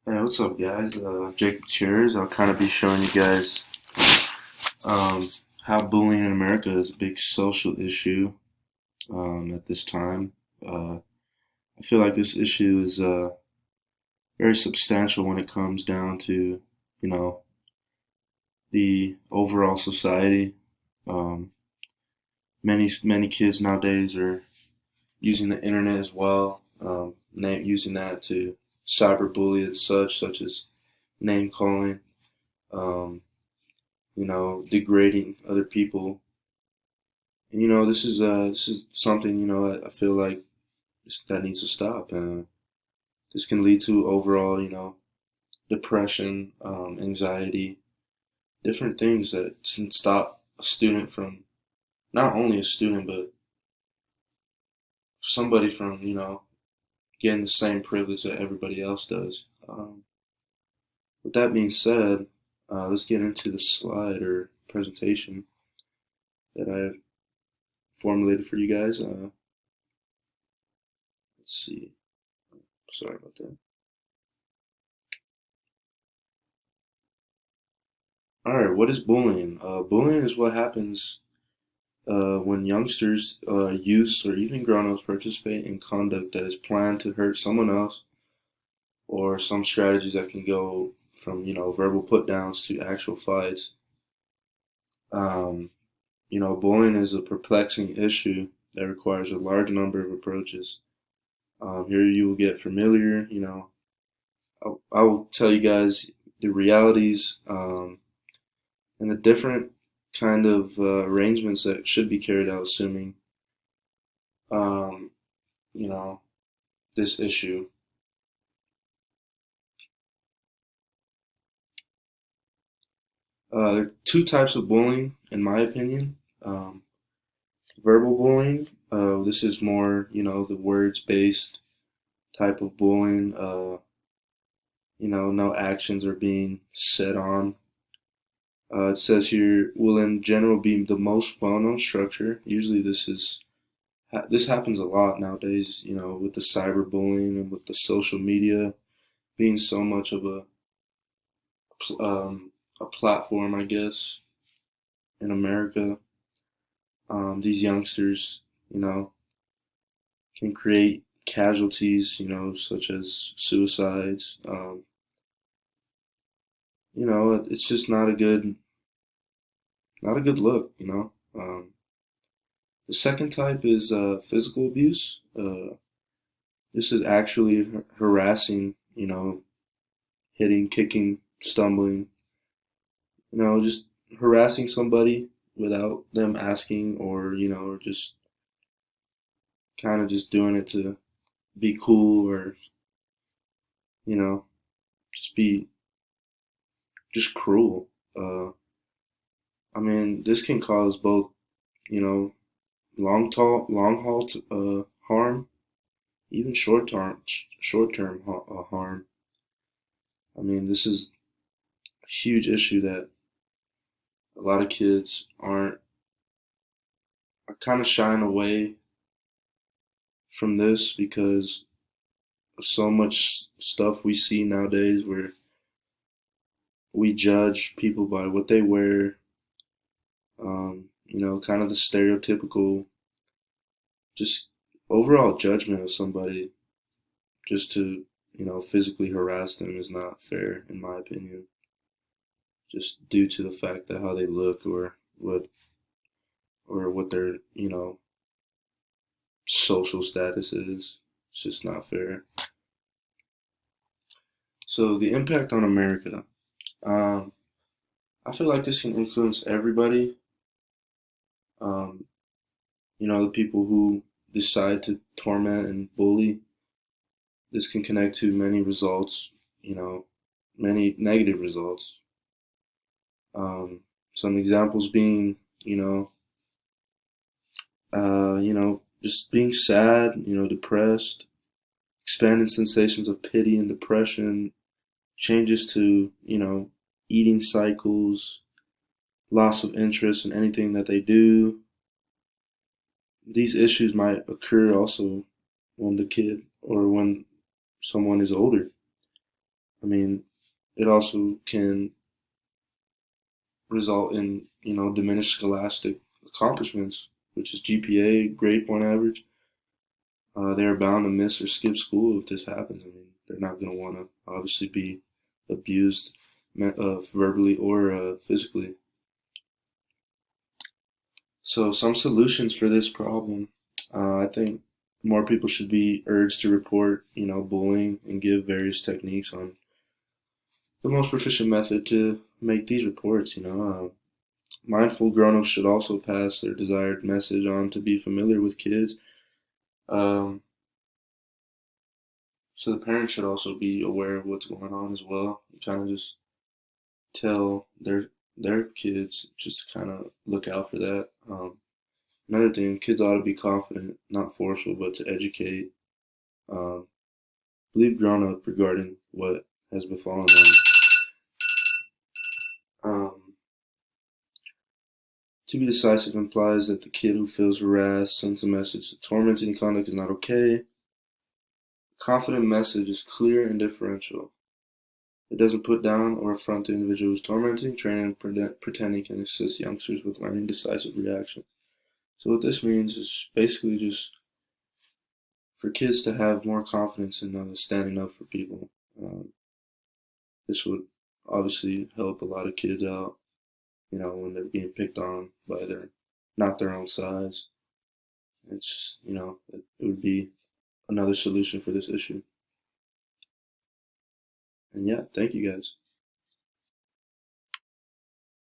Hey, what's up, guys? Jacob Cheers. I'll kind of be showing you guys um, how bullying in America is a big social issue at this time. Uh, I feel like this issue is very substantial when it comes down to, you know, the overall society. Um, many kids nowadays are using the internet as well, using that to cyberbully and such as name calling. Um, degrading other people. And this is something I feel like that needs to stop. This can lead to overall depression, anxiety, different things that can stop a student from not only a student but somebody from getting the same privilege that everybody else does. With that being said, let's get into the slide or presentation that I formulated for you guys. Let's see. Sorry about that. All right, what is bullying? Bullying is what happens when youngsters, youths, or even grown-ups participate in conduct that is planned to hurt someone else, or some strategies that can go from verbal put-downs to actual fights. Um, Bullying is a perplexing issue that requires a large number of approaches. Here you will get familiar. I'll tell you guys the realities. And the different kind of arrangements that should be carried out, assuming um, you know this issue. There are two types of bullying, in my opinion. Um, Verbal bullying. This is more, the words-based type of bullying. No actions are being said on. It says here will in general be the most well-known structure. Usually, this happens a lot nowadays. With the cyberbullying and with the social media being so much of um, a platform, I guess, in America. These youngsters, you know, can create casualties, such as suicides. It's just not a good look. The second type is physical abuse. This is actually harassing, hitting, kicking, stumbling, just harassing somebody without them asking or, or just kind of just doing it to be cool or, you know, just be just cruel. Uh, I mean, this can cause both, you know, long haul harm, even short term harm. I mean, this is a huge issue that a lot of kids are kind of shying away from this because of so much stuff we see nowadays where we judge people by what they wear, kind of the stereotypical, just overall judgment of somebody just to, physically harass them is not fair, in my opinion, just due to the fact that how they look or what their, social status is. It's just not fair. So the impact on America. Um, I feel like this can influence everybody. Um, the people who decide to torment and bully. This can connect to many results, you know, many negative results. Um, some examples being, just being sad, depressed, expanded sensations of pity and depression, changes to, eating cycles, loss of interest in anything that they do. These issues might occur also when the kid or when someone is older. I mean, it also can result in, diminished scholastic accomplishments, which is GPA, grade point average. They are bound to miss or skip school if this happens. I mean, they're not going to want to obviously be abused verbally or physically. So, some solutions for this problem. I think more people should be urged to report, bullying and give various techniques on the most proficient method to make these reports. Mindful grown-ups should also pass their desired message on to be familiar with kids. Um, so the parents should also be aware of what's going on as well. Kind of just tell their kids just to kind of look out for that. Another thing, kids ought to be confident, not forceful, but to educate. Um, believe grown up regarding what has befallen them. Um, to be decisive implies that the kid who feels harassed sends a message that tormenting conduct is not okay. A confident message is clear and differential. It doesn't put down or affront the individual who's tormenting, training, and pretending can assist youngsters with learning decisive reactions. So what this means is basically just for kids to have more confidence in standing up for people. Um, this would obviously help a lot of kids out, when they're being picked on by not their own size. It's just, it would be another solution for this issue. And yeah, thank you guys.